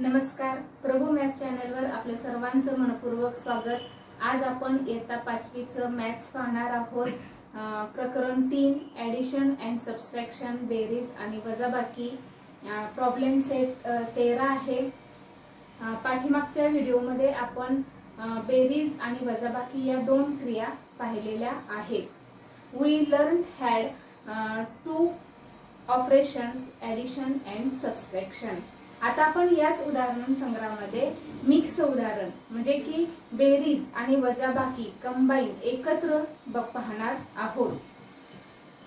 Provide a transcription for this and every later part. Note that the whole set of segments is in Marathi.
नमस्कार, प्रभू मॅथ्स चॅनलवर आपल्या सर्वांचं मनपूर्वक स्वागत। आज आपण इयत्ता 5वीचं मॅथ्स पाहणार आहोत। प्रकरण 3 ॲडिशन अँड सबट्रॅक्शन, बेरीज आणि वजाबाकी। प्रॉब्लेम सेट 13 आहे। पाठीमागच्या व्हिडिओमध्ये आपण बेरीज आणि वजाबाकी या दोन क्रिया पाहिलेल्या आहेत। We learn had two operations addition and subtraction. आता आपण याच उदाहरण संग्रहामध्ये मिक्स उदाहरण म्हणजे की बेरीज आणि वजाबाकी कंबाईन एकत्र पाहणार आहोत।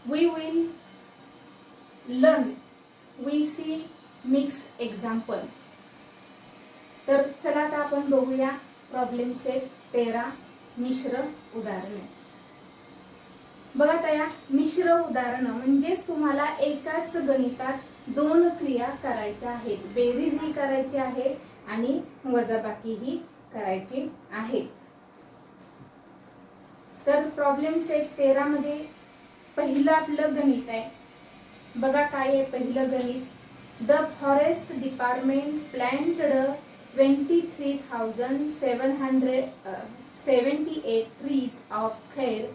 We will learn we see mixed example. तर चला आता आपण बघूया प्रॉब्लेम सेट 13 मिश्र उदाहरणे। बघा तया मिश्र उदाहरण म्हणजेच तुम्हाला एकाच गणितात दोन क्रिया करायच्या आहेत, बेरीज ही करायची आहे आणि वजाबाकी ही करायची आहे। तर प्रॉब्लेम सेट 13 मध्ये पहिलं आपलं गणित आहे। बघा काय आहे पहिलं गणित। The forest department planted 23,778 trees of खैर,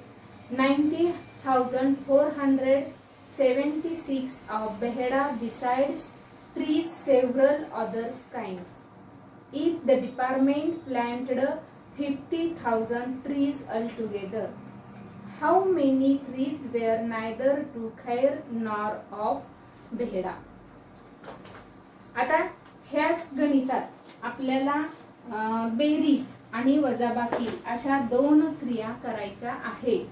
90,476 of beheda besides trees several other kinds. If the department planted 50,000 trees altogether, how many trees were neither to khair nor of beheda? आता ह्याच गणितात आपल्याला बेरीज आणि वजाबाकी अशा दोन क्रिया करायच्या आहेत।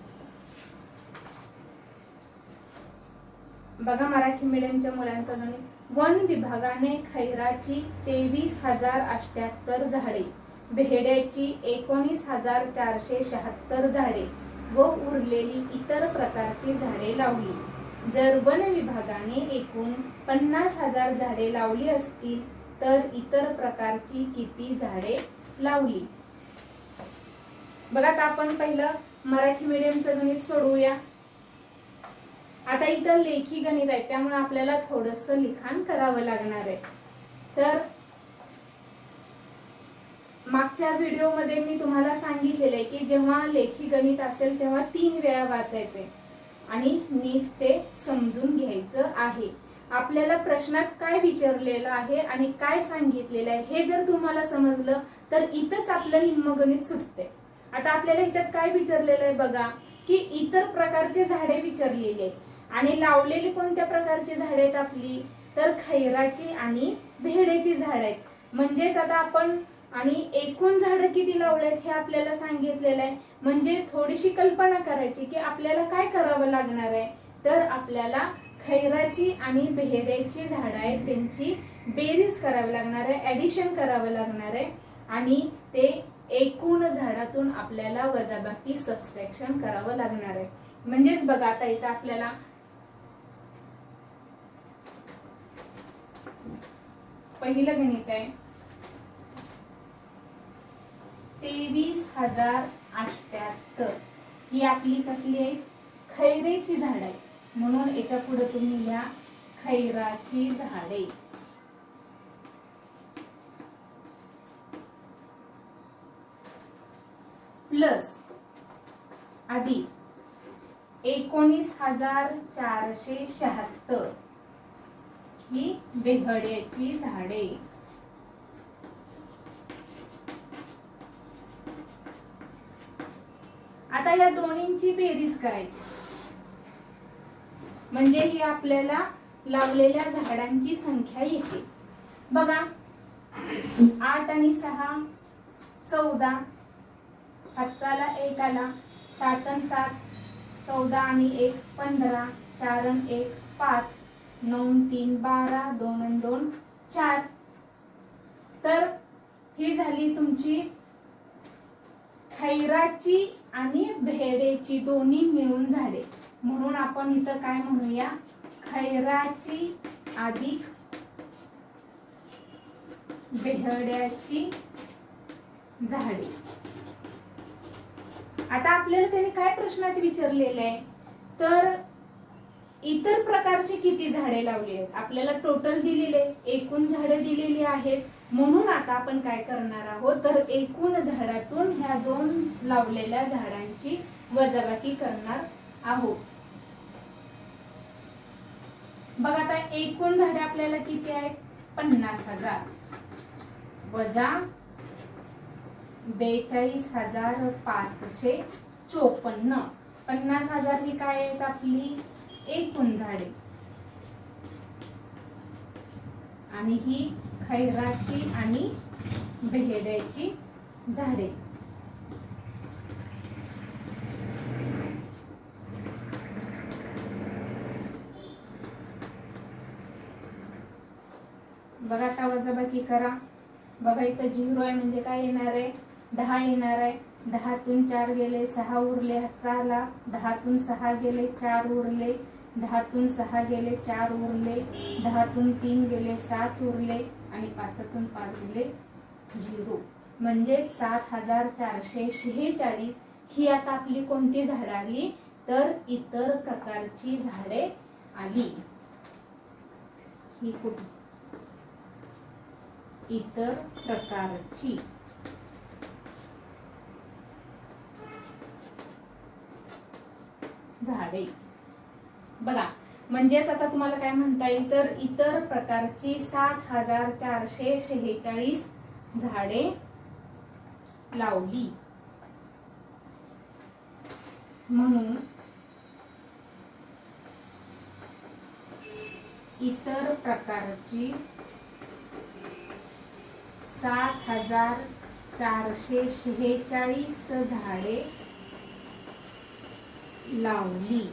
बघा मराठी मीडियमच्या मुलांचं गणित। वन विभागाने खैराची 23,078 झाडे, बेहड्याची 19,476 झाडे व उरलेली इतर प्रकारची झाडे लावली। जर वन विभागाने एकूण 50,000 झाडे लावली असतील तर इतर प्रकारची किती झाडे लावली? बघा आता आपण पहिलं मराठी मीडियमचं गणित सोडवूया। आता इथं लेखी गणित आहे त्यामुळे आपल्याला थोडंसं लिखाण करावं लागणार आहे। तर मागच्या व्हिडिओमध्ये मी तुम्हाला सांगितलेलं आहे की जेव्हा लेखी गणित असेल तेव्हा 3 वेळा वाचायचे आणि नीट ते समजून घ्यायचं आहे। आपल्याला प्रश्नात काय विचारलेलं आहे आणि काय सांगितलेलं आहे हे जर तुम्हाला समजलं तर इथंच आपलं निम्म गणित सुटते। आता आपल्याला इथं काय विचारलेलं आहे बघा की इतर प्रकारचे झाडे विचारलेली आहेत आणि लावलेली कोणत्या प्रकारची झाडे आहेत आपली, तर खैराची आणि बेहड्याची झाड आहेत। म्हणजेच आता आपण आणि एकूण झाडं किती लावलेत हे आपल्याला सांगितलेलं आहे। म्हणजे थोडीशी कल्पना करायची की आपल्याला काय करावं लागणार आहे, तर आपल्याला खैराची आणि बेहड्याची झाडं आहेत त्यांची बेरीज करावी लागणार आहे, ॲडिशन करावं लागणार आहे आणि ते एकूण झाडातून आपल्याला वजाबाकी सबट्रॅक्शन करावं लागणार आहे। म्हणजेच बघा आता इथं आपल्याला पहिलं गणित आहे 23,078 ही आपली कसली आहे, खैरेची झाड आहे। म्हणून याच्या पुढे तुम्ही लिहा खैराची झाडे प्लस आधी 19,476 ही बेहड्याची झाडे आता या दोन्हींची बेरीज करायची म्हणजे ही आपल्याला लावलेल्या झाडांची संख्या येते। बघा 8 आणि 6 14, हातचाला 1 आला, 7 आणि 7 14 आणि 1 15, 4 आणि 1 5, 9 3 12, 2 आणि 2 4। तर ही झाली तुमची खैराची आणि बेहड्याची दोन्ही मिळून झाडे। म्हणून आपण इथं काय म्हणूया, खैराची अधिक बेहड्याची झाडे। आता आपल्याला त्याने काय प्रश्नात विचारलेलं आहे, तर इतर प्रकारची किती झाडे लावली आहेत। आपल्याला टोटल दिलेले एकूण झाडे दिलेली आहेत म्हणून आता आपण काय करणार आहोत तर एकूण झाडातून ह्या 2 लावलेल्या झाडांची वजाबाकी करणार आहोत. बघा आता एकूण झाडे आपल्याला किती आहेत 50,000 वजा 42,554. 50,000 ही काय आहेत आपली एकूण झाडे आणि ही खैराची आणि बेहड्याची झाडे. बघा आता वजाबाकी करा. बघा इथं 0 आहे म्हणजे काय येणार आहे 10 येणार आहे. 10तून 4 गेले 6 उरले, हातचा आला. 10तून 6 गेले 4 उरले, 10तून 6 गेले 4 उरले, 10तून 3 गेले 7 उरले आणि 5तून 5 गेले 0. म्हणजे 7,446 ही आता आपली कोणती झाडं आली तर इतर प्रकारची झाडे आली. ही कुठली इतर प्रकारची झाडे. बघा म्हणजेच आता तुम्हाला काय म्हणता येईल तर इतर प्रकारची 7,446 झाडे लावली. म्हणून इतर प्रकारची 7,446 झाडे लावली.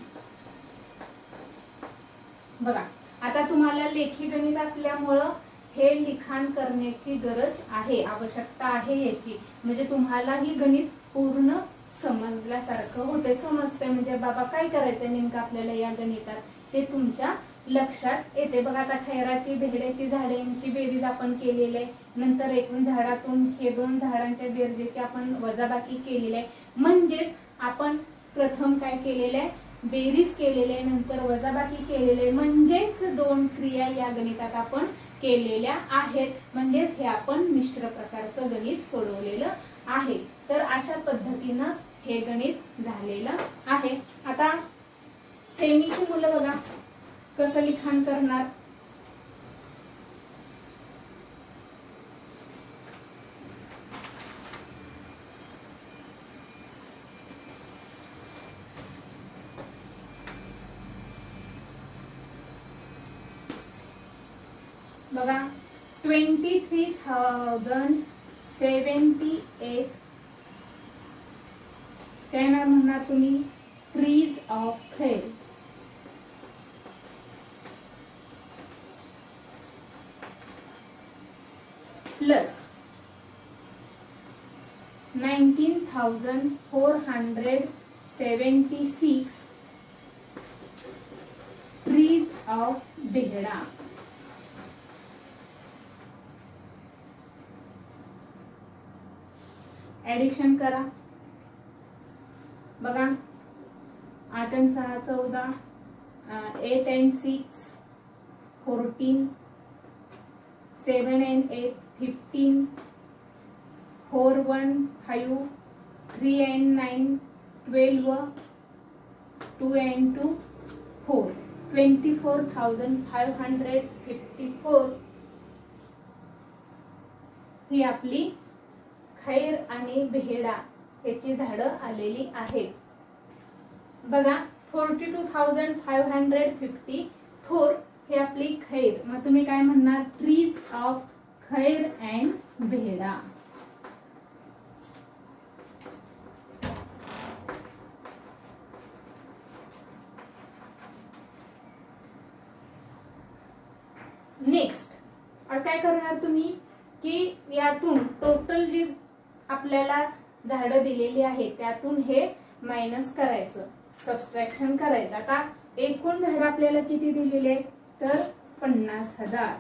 बघा आता तुम्हाला लेखी गणित असल्यामुळं हे लिखाण करण्याची गरज आहे, आवश्यकता आहे याची. म्हणजे तुम्हाला ही गणित पूर्ण समजल्यासारखं होते. समजते म्हणजे बाबा काय करायचं नेमकं आपल्याला या गणितात ते तुमच्या लक्षात येते. बघा आता खैराची बेहड्याची झाडांची बेरीज आपण केलेली आहे. नंतर एकूण झाडातून हे 2 झाडांच्या बेरजेची आपण वजाबाकी केलेली आहे. म्हणजेच आपण प्रथम काय केलेलं आहे बेरीज केलेले नंतर वजाबाकी केलेले म्हणजेच 2 क्रिया या गणितात आपण केलेल्या आहेत. म्हणजेच हे आपण मिश्र प्रकारचं गणित सोडवलेलं आहे. तर अशा पद्धतीनं हे गणित झालेलं आहे. आता सेमीची मुलं बघा कसं लिखाण करणार. बघा 23,078 काय म्हणणार तुम्ही ट्रीज ऑफ खैर plus 19,476 trees of Behda. Addition करा. बघा 8 आणि 6 14, 8 and 6 14, 7 and 8 15, 4 1 5, 3 and 9 12, 2 and 2 4, 24,554 ही आपली खैर आणि बेहडा याची झाडं आलेली आहेत. बघा 42,554 हे आपली खैर. मग तुम्ही काय म्हणणार ट्रीज ऑफ खैर अँड बेहडा. नेक्स्ट काय करणार तुम्ही की यातून टोटल जी आपल्याला झाडं दिलेली आहेत त्यातून हे मायनस करायचं, सबट्रॅक्शन करायचं. आता एकूण झाडं आपल्याला किती दिलेले आहेत तर 50,000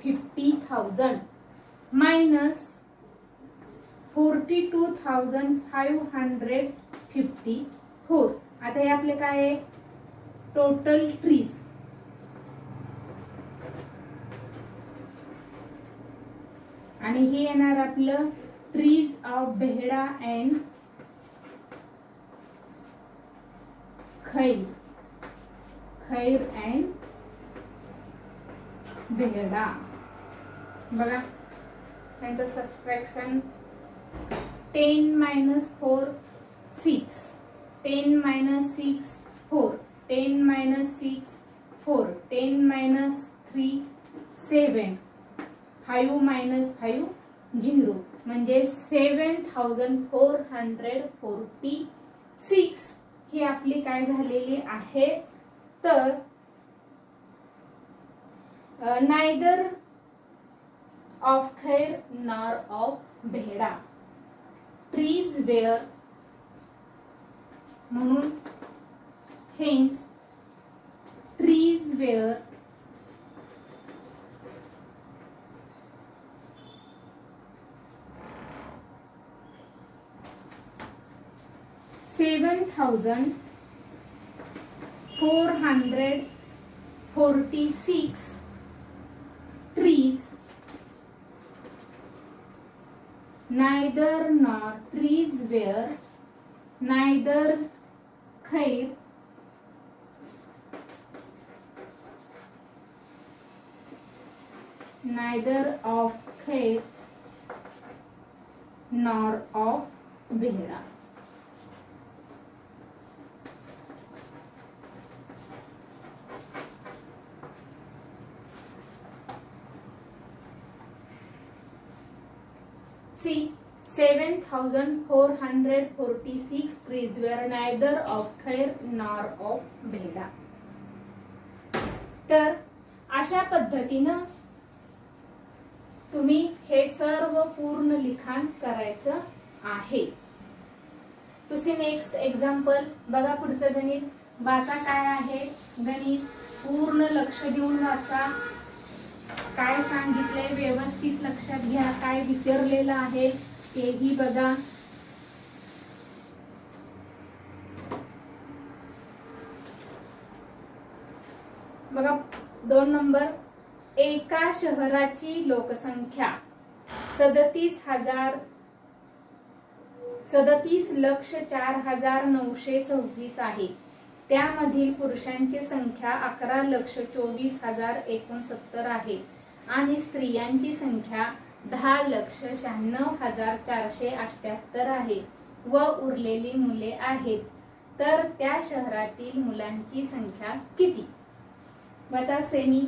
50,000 मायनस 42,554. आता हे आपले काय आहे टोटल ट्रीज. आणि हे येणार आपलं ट्रीज ऑफ बेहडा अँड खैर, खैर अँड बेहडा. बघा त्यांचं सबट्रॅक्शन 10 - 4 6, 10 - 6 4, 10 - 6 4, 10 - 3 7, 5 - 5 0, म्हणजे 7446 ही आपली काय झालेली आहे. तर neither of khair nor of behda, trees were, म्हणून hence trees were 7446 trees, neither nor trees were, neither khair neither of khair nor of behra. See, 7446 trees were neither of khair nor of behra. तर अशा पद्धतीनं तुम्ही हे सर्व पूर्ण लिखाण करायचं आहे. तुझे नेक्स्ट एक्झाम्पल बघा. पुढचं गणित वाचा. काय आहे गणित? पूर्ण लक्ष देऊन वाचा. काय सांगितलंय व्यवस्थित लक्षात घ्या. काय विचारलेलं आहे तेही बघा. बघा 2 नंबर. एका शहराची लोकसंख्या 37,04,926 आहे. त्यामधील पुरुषांची संख्या 11,24,069 आहे आणि स्त्रियांची संख्या 10,96,478 आहे व उरलेली मुले आहेत. तर त्या शहरातील मुलांची संख्या किती? बता semi.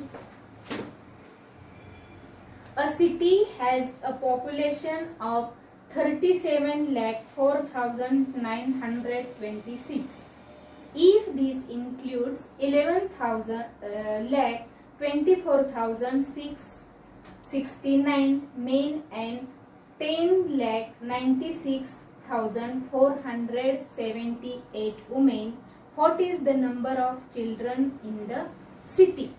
A city has a population of 37,04,926. If this includes 11,24,669 men and 10,96,478 women, what is the number of children in the city?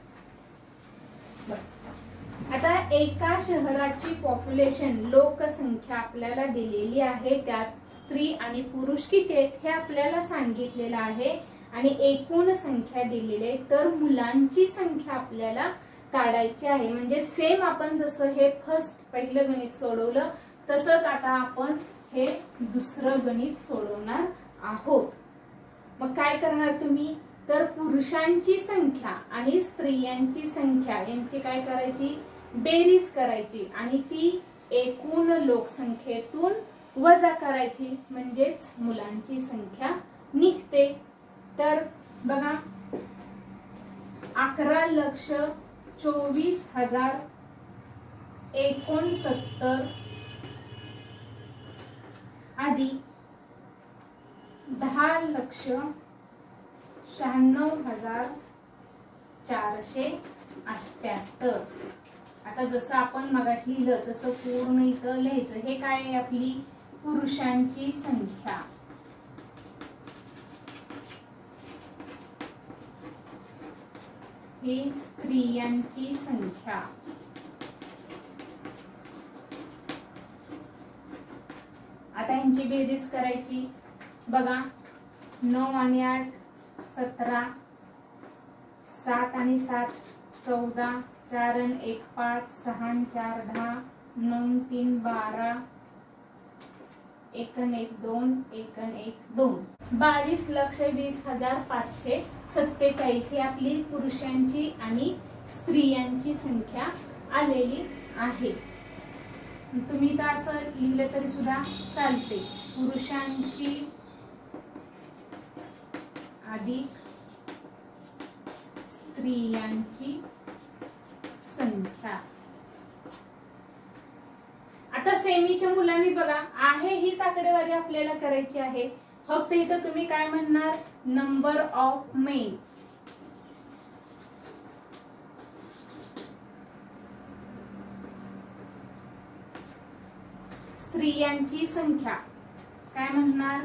आता एका शहराची पॉप्युलेशन लोकसंख्या आपल्याला दिलेली आहे. त्यात स्त्री आणि पुरुष किती आहेत हे आपल्याला सांगितलेलं आहे आणि एकूण संख्या दिलेली आहे. तर मुलांची संख्या आपल्याला काढायची आहे. म्हणजे सेम आपण जसं हे पहिलं गणित सोडवलं तसंच आता आपण हे दुसरं गणित सोडवणार आहोत. मग काय करणार तुम्ही? तर पुरुषांची संख्या आणि स्त्रियांची संख्या यांची काय करायची? बेरीज करायची आणि ती एकूण लोकसंख्येतून वजा करायची, म्हणजेच मुलांची संख्या निघते. तर बघा 11,24,069 अधिक 10,96,478. आता जसं आपण मगाशी लिहिलं तसं पूर्ण इथं लिहायचं. हे काय आहे? आपली पुरुषांची संख्या. ही स्त्रियांची संख्या. आता यांची बेरीज करायची. बघा 9 आणि 8 17, 7 आणि 7 14, 4 आणि 1 5, 6 आणि 4 10, 9 3 12 1 1 2 1 1 2 22,20,547 ही आपली पुरुषांची आणि स्त्रियांची संख्या आलेली आहे. तुम्ही तर असं लिहिलं तरी सुद्धा चालते. पुरुषांची अधिक स्त्रियांची संख्या. आता सेमीच्या मुलांनी बघा आहे हीच आकडेवारी आपल्याला करायची आहे. फक्त इथं तुम्ही काय म्हणणार, नंबर ऑफ मेन. स्त्रियांची संख्या काय म्हणणार,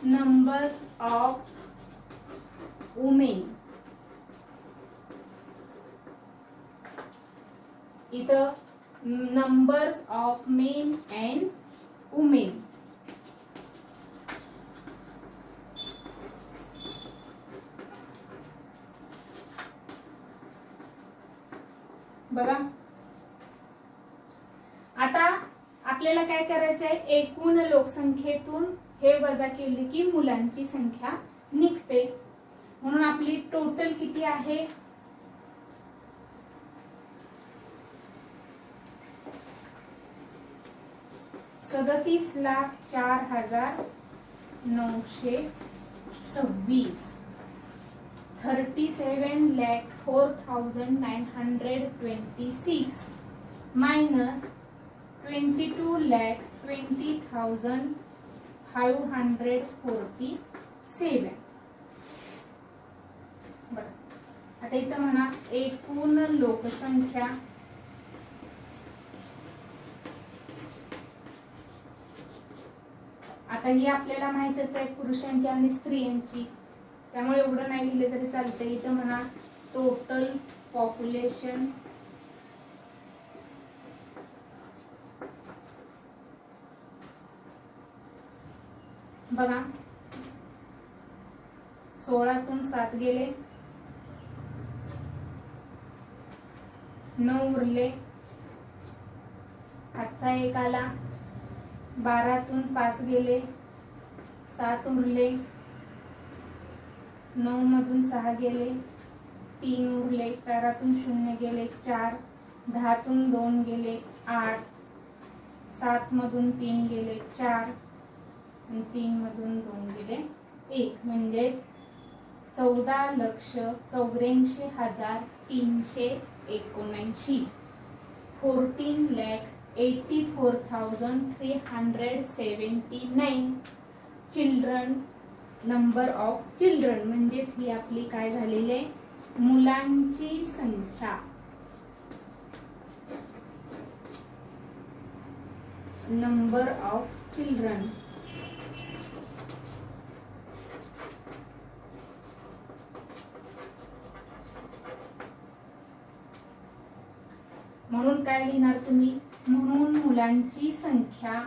नंबर्स ऑफ वुमेन. इथं numbers of men and women. बघा आता आपल्याला काय करायचं आहे, एकूण लोकसंख्येतून हे वजा केले की मुलांची संख्या निघते. म्हणून आपली टोटल किती आहे, 37,04,926. 37,04,926 minus 22,20,547. बरं आता इथं म्हणा एकूण लोकसंख्या आता ही आपल्याला माहितच आहे पुरुषांची आणि स्त्रियांची, त्यामुळे एवढं नाही लिहिलं तरी चालतं. इथं म्हणा टोटल पॉप्युलेशन बघा 16तून 7 गेले, 9 उरले, आजचा 1 आला, 12तून 5 गेले, 7 उरले, 9 मधून 6 गेले, 3 उरले, 4तून 0 गेले, 4, 10तून 2 गेले, 8, 7 मधून 3 गेले, 4 आणि 3 मधून 2 गेले 1, म्हणजेच 14,84,379. 14,84,379 चिल्ड्रन, नंबर ऑफ चिल्ड्रन म्हणजेच ही आपली काय झालेली आहे, मुलांची संख्या. नंबर ऑफ चिल्ड्रन म्हणून काय लिहिणार तुम्ही, म्हणून मुलांची संख्या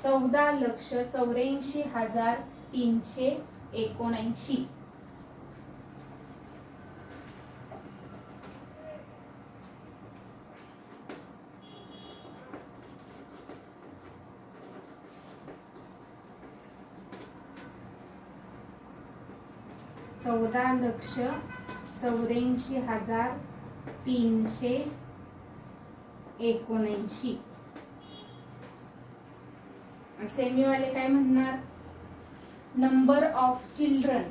14,84,379. $14,84,379. सेमी वाले काय म्हणणार, number of children.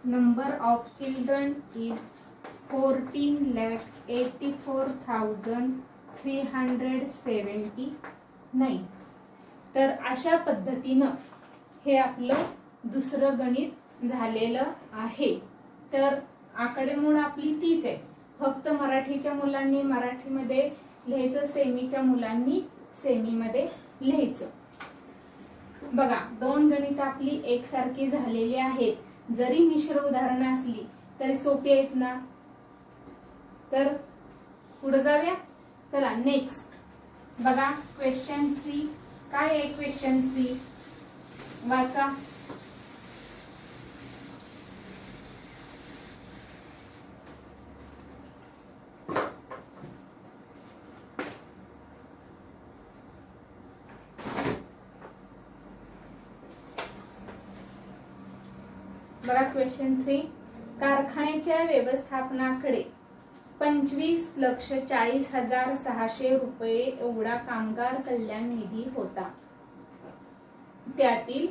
Number of children is 14,84,379. तर अशा पद्धतीनं हे आपलं दुसरं गणित झालेलं आहे. तर आकडेमोड आपली तीच आहे, फक्त मराठीच्या मुलांनी मराठीमध्ये लिहायचं, सेमीच्या मुलांनी सेमीमध्ये लिहायचं. बघा 2 गणित आपली एकसारखी झालेली आहेत, जरी मिश्र उदाहरणं असली तरी सोपी आहेत ना. तर पुढे जाऊया, चला नेक्स्ट बघा क्वेश्चन 3. काय आहे क्वेश्चन 3 वाचा. बघा क्वेश्चन 3. कारखान्याच्या व्यवस्थापनाकडे 25,40,600 रुपये एवढा कामगार कल्याण निधी होता. त्यातील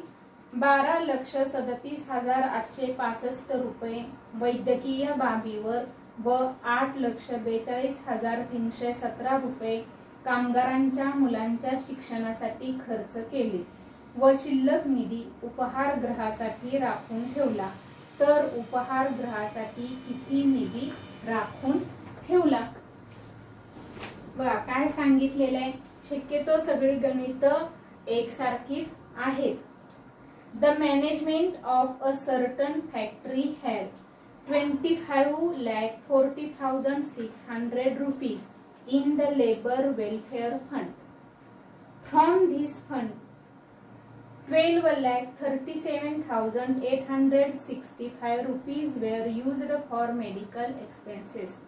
12,37,865 रुपये वैद्यकीय बाबीवर व 8,42,317 रुपये कामगारांच्या मुलांच्या शिक्षणासाठी खर्च केले व शिल्लक निधी उपहारगृहासाठी राखून ठेवला. तर उपहारगृहासाठी किती निधी राखून ठेवला? बघा काय सांगितलेलं आहे. शक्यतो सगळी गणित एकसारखीच आहेत. The management of a certain factory had 25,40,600 rupees in the labor welfare fund. From this fund 12,37,865 rupees were used for medical expenses.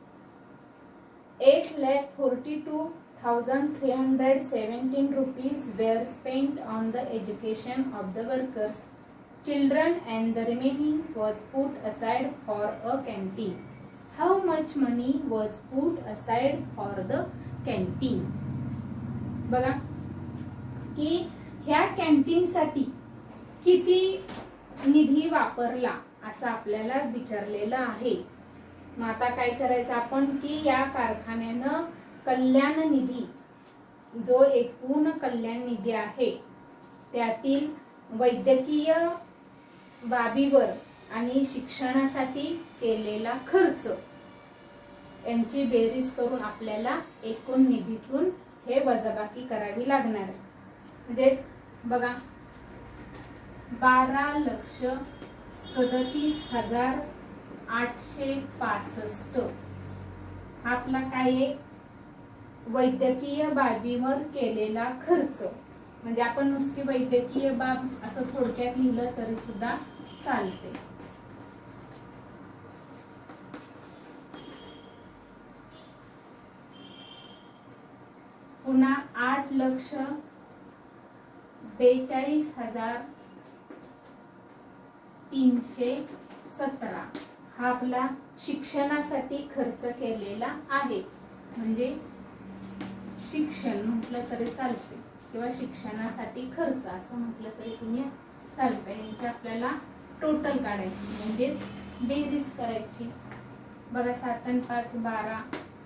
8,42,317 rupees were spent on the education of the workers, children, and the remaining was put aside for a canteen. How much money was put aside for the canteen? बघा की ह्या कॅन्टीन साठी किती निधी वापरला असं आपल्याला विचारलेलं आहे. मग आता काय करायचं आपण की या कारखान्यानं कल्याण निधी जो एकूण कल्याण निधी आहे त्यातील वैद्यकीय बाबीवर आणि शिक्षणासाठी केलेला खर्च यांची बेरीज करून आपल्याला एकूण निधीतून हे वजाबाकी करावी लागणार. म्हणजेच बघा 12,37,865 हा आपला काय आहे वैद्यकीय बाबीवर केलेला खर्च. म्हणजे आपण नुसती वैद्यकीय बाब असं थोडक्यात लिहिलं तरी सुद्धा चालते. पुन्हा 8,42,317 हा आपला शिक्षणासाठी खर्च केलेला आहे. म्हणजे शिक्षण म्हटलं तरी चालते किंवा शिक्षणासाठी खर्च असं म्हटलं तरी तुम्ही चालतंय. यांचे आपल्याला टोटल काढायची म्हणजेच बेरीज करायची. बघा 7 आणि 5 12,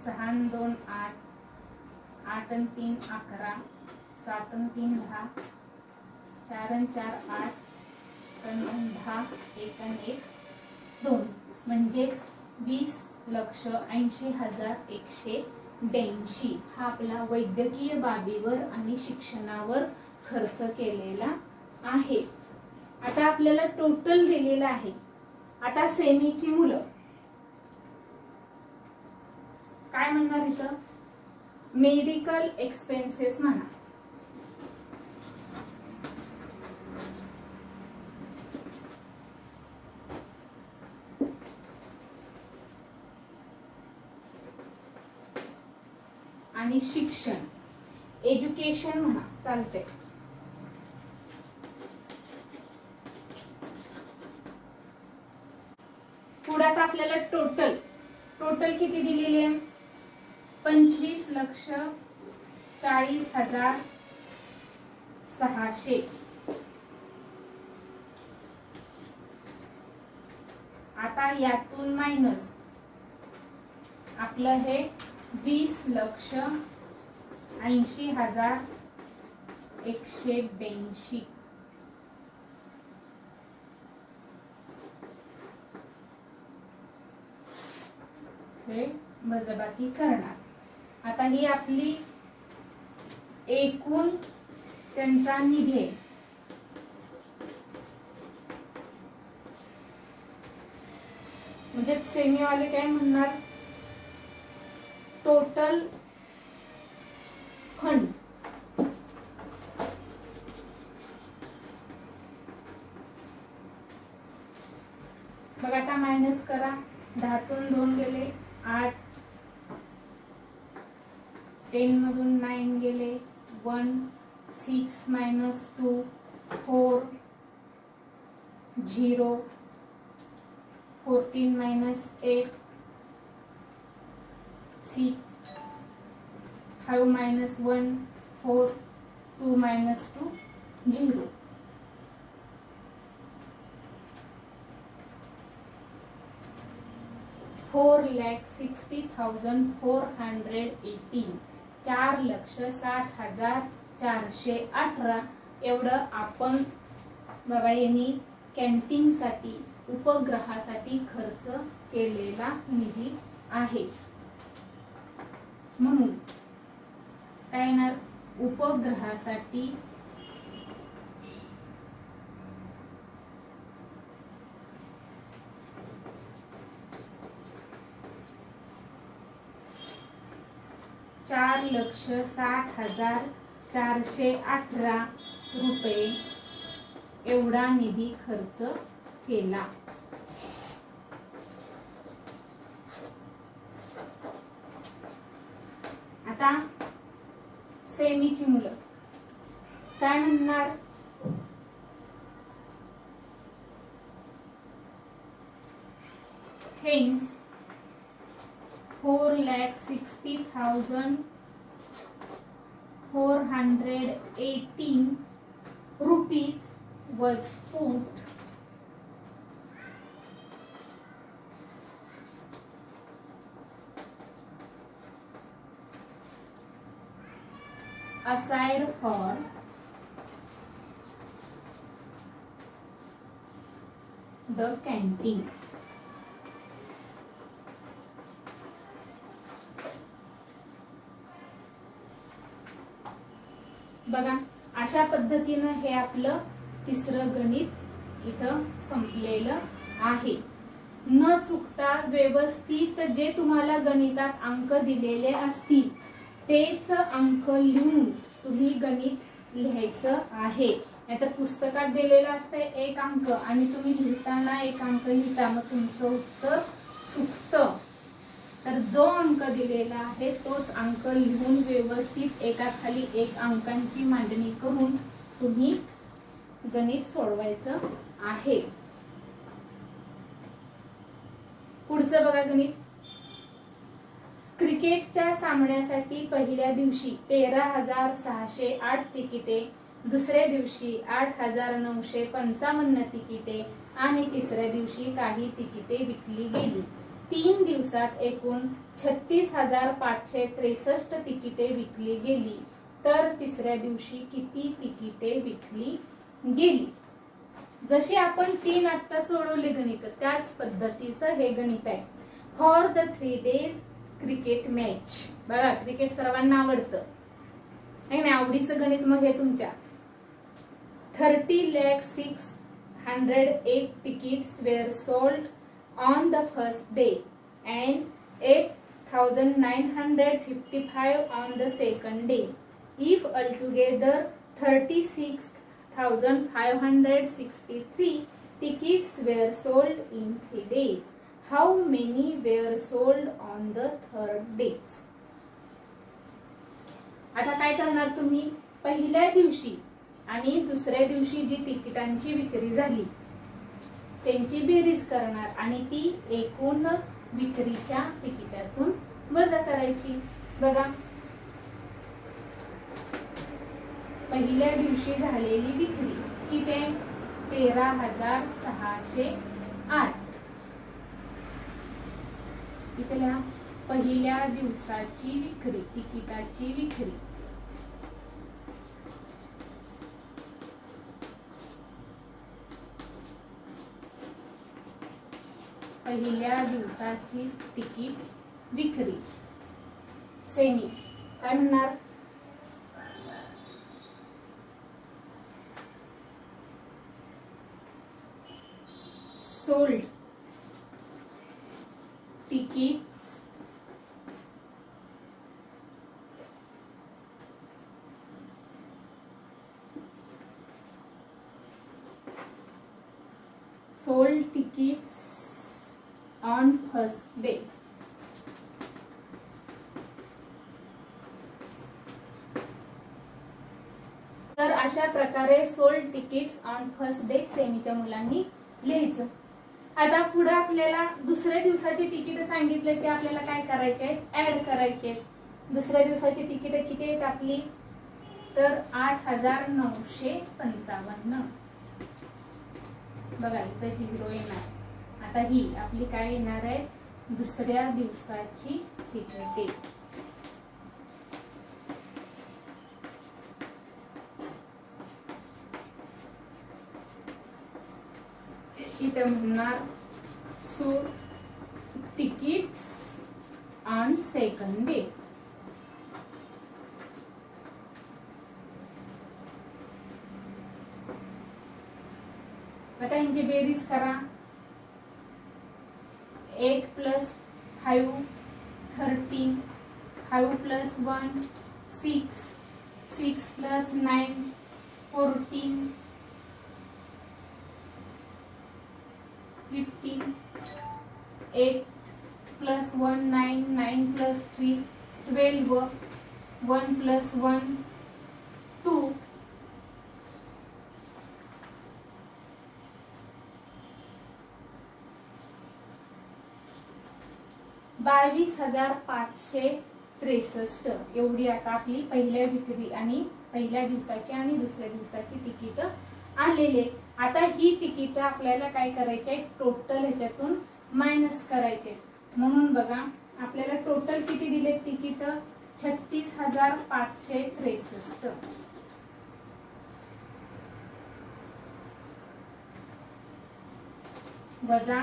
6 आणि 2 8, 8 आणि 3 11, 7 आणि 3 10, 4 आणि 4 8, 3 आणि 10, 1 आणि 1 2 म्हणजेच 20,80,182 हा आपला वैद्यकीय बाबीवर आणि शिक्षणावर खर्च केलेला आहे. आता आपल्याला टोटल दिलेलं आहे. आता सेमीची मुलं काय म्हणणार इथं मेडिकल एक्सपेन्सेस म्हणा. आणि शिक्षण एज्युकेशन म्हणा चालते. पुढे आता आपल्याला टोटल किती दिलेली आहे 25,40,600. आता यातून मायनस आपलं हे 20,80,182 हे वजाबाकी करणार. आता ही आपली एकूण त्यांचा निधी आहे. म्हणजे सेमीवाले काय म्हणणार टोटल फंड बघा आता मायनस करा, 10 तून 2 गेले 8, 10 मधून 9 गेले 1, 6 minus 2 4, 0, 14 minus 8 6, 5 minus 1 4, 2 minus 2 0. $4,60,418 4,60,418 एवढं आपण बघा यांनी कॅन्टीनसाठी उपग्रहासाठी खर्च केलेला निधी आहे. म्हणून काय येणार, उपग्रहासाठी ₹4,60,418 एवढा निधी खर्च केला. आता सेमीची मुलं काय म्हणणार, hence ₹4,60,418 was put aside for the canteen. बघा अशा पद्धतीनं हे आपलं तिसरं गणित इथं संपलेलं आहे. न चुकता व्यवस्थित जे तुम्हाला गणितात अंक दिलेले असतील तेच अंक लिहून तुम्ही गणित लिहायचं आहे. नाहीतर पुस्तकात दिलेलं असतंय 1 अंक आणि तुम्ही लिहिताना 1 अंक लिहिता, मग तुमचं उत्तर चुकतं. तर जो अंक दिलेला आहे तोच अंक लिहून व्यवस्थित एकाखाली एक अंकांची मांडणी करून तुम्ही गणित सोडवायचं आहे. पुढचं बघा गणित. क्रिकेटच्या सामन्यासाठी पहिल्या दिवशी 13,608 तिकिटे, दुसऱ्या दिवशी 8,955 तिकिटे आणि तिसऱ्या दिवशी काही तिकिटे विकली गेली. 3 दिवसात एकूण 36,563 तिकिटे विकली गेली. तर तिसऱ्या दिवशी किती तिकिटे विकली गेली. जशी आपण 3 आता सोडवले गणित त्याच पद्धतीचं हे गणित आहे. For the 3 days cricket match. बघा क्रिकेट सर्वांना आवडतं नाही ना, आवडीचं गणित मग हे तुमच्या 30,06,108 tickets were sold on the first day and 8,955 on the second day. If altogether 36,563 tickets were sold in 3 days, how many were sold on the third day? आता काय करणार तुम्ही, पहिल्या दिवशी आणि दुसऱ्या दिवशी जी तिकिटांची विक्री झाली त्यांची बेरीज करणार आणि ती एकूण विक्रीच्या तिकिटातून वजा करायची. बघा पहिल्या दिवशी झालेली विक्री किती, 13,608. इथल्या पहिल्या दिवसाची विक्री, तिकिटाची विक्री पहिल्या दिवसाची तिकीट विक्री. सेमी काय म्हणणार, sold tickets sold tickets on first day. तर अशा प्रकारे sold tickets on first day सेमीच्या मुलांनी लिहायचं. आता पुढे आपल्याला दुसऱ्या दिवसाची तिकीट सांगितले ते आपल्याला काय करायचे आहेत, ऍड करायचे. दुसऱ्या दिवसाची तिकीट किती आहेत आपली, तर 8,955. बघा इथं 0 येणार. आता ही आपली काय येणार आहे, दुसऱ्या दिवसाची तिकीट. इथे म्हणणार sold tickets on second day. आता यांची बेरीज करा. 8 + 5 13, 5 + 1 6, 6 + 9 14, 15, 8 + 1 9, 9 + 3 12, 1 + 1 2, 22,563 एवढी आता आपली पहिल्या विक्री आणि पहिल्या दिवसाची आणि दुसऱ्या दिवसाची तिकीट आलेले. आता ही तिकीट आपल्याला काय करायचे, टोटल ह्याच्यातून मायनस करायचे. म्हणून बघा आपल्याला टोटल किती दिले तिकीट, 36,563 वजा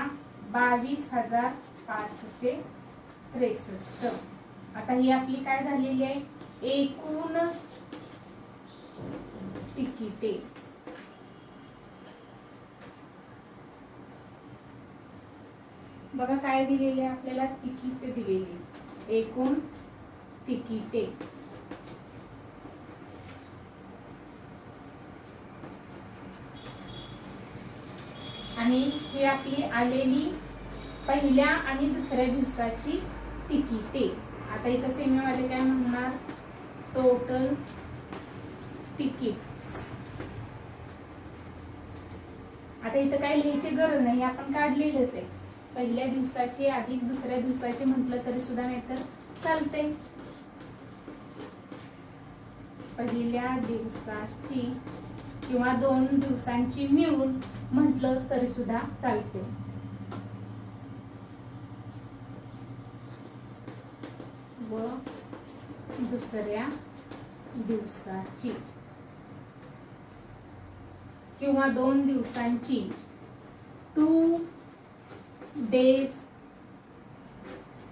22,563. आता ही आपली काय झालेली आहे, एकूण तिकिटे. बघा काय दिलेले आपल्याला, तिकीट दिलेली, एकूण तिकिटे. आणि ही आपली आलेली पहिल्या आणि दुसऱ्या दिवसाची तिकिटे. आता इथं सेमीवाले काय म्हणणार, टोटल तिकीट्स. आता इथं काय लिहायची गरज नाही, आपण काढलेलंच आहे. पहिल्या दिवसाचे अधिक दुसऱ्या दिवसाचे म्हटलं तरी सुद्धा नाहीतर चालते. पहिल्या दिवसाची किंवा 2 दिवसांची मिळून म्हटलं तरी सुद्धा चालते. व दुसऱ्या दिवसाची किंवा 2 दिवसांची, 2 days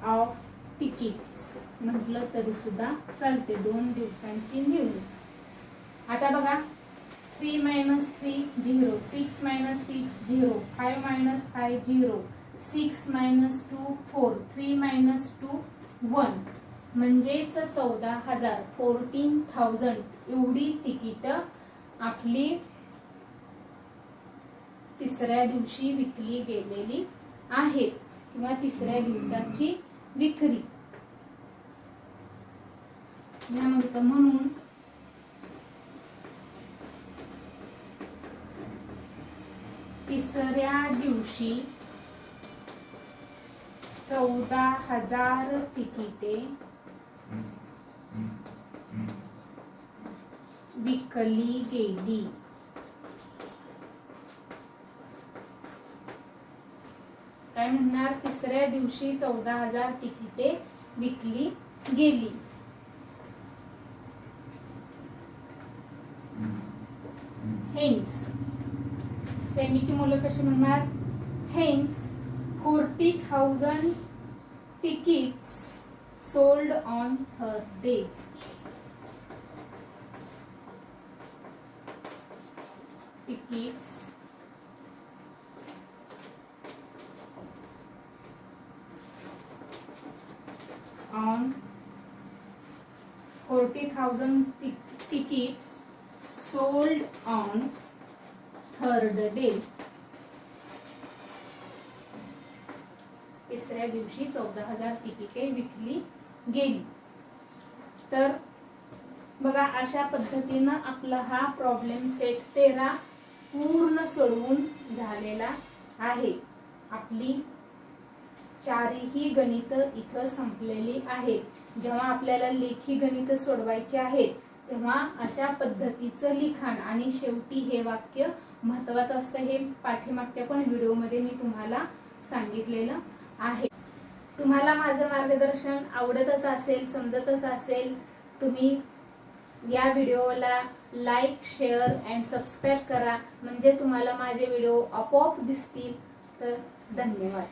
ऑफ तिकीट्स म्हटलं तरी सुद्धा चालते, 2 दिवसांची मिळून. आता बघा 3 - 3 0, 6 - 6 0, 5 - 5 0, 6 - 2 4, 3 - 2 1, म्हणजेच 14,000 14,000 एवढी तिकीट आपली तिसऱ्या दिवशी विकली गेलेली आहेत किंवा तिसऱ्या दिवसाची विक्री. म्हणून तिसऱ्या दिवशी 14,000 तिकिटे विकली गेली. काय म्हणणार, तिसऱ्या दिवशी 14,000 तिकिटे विकली गेली. हेन्स सेमीची मुलं कशी म्हणणार, hence 40,000 tickets sold on third days. Tickets on 40,000 tickets sold on third day. तिसऱ्या दिवशी 14,000 तिकिटे विकली गेली. तर बघा, अशा पद्धतीनं आपला हा प्रॉब्लेम सेट 13 पूर्ण सोडवून झालेला आहे. आपली चारही गणित इथं संपलेली आहेत. जेव्हा आपल्याला लेखी गणित सोडवायची आहेत तेव्हा अशा पद्धतीचं लिखाण आणि शेवटी हे वाक्य महत्वाचं असतं. हे पाठीमागच्या पण व्हिडिओमध्ये मी तुम्हाला सांगितलेलं आहे. तुम्हाला माझं मार्गदर्शन आवडतच असेल, समजतच असेल, तुम्ही या व्हिडिओला लाईक, शेअर अँड सबस्क्राईब करा, म्हणजे तुम्हाला माझे व्हिडिओ आपोआप दिसतील. तर धन्यवाद.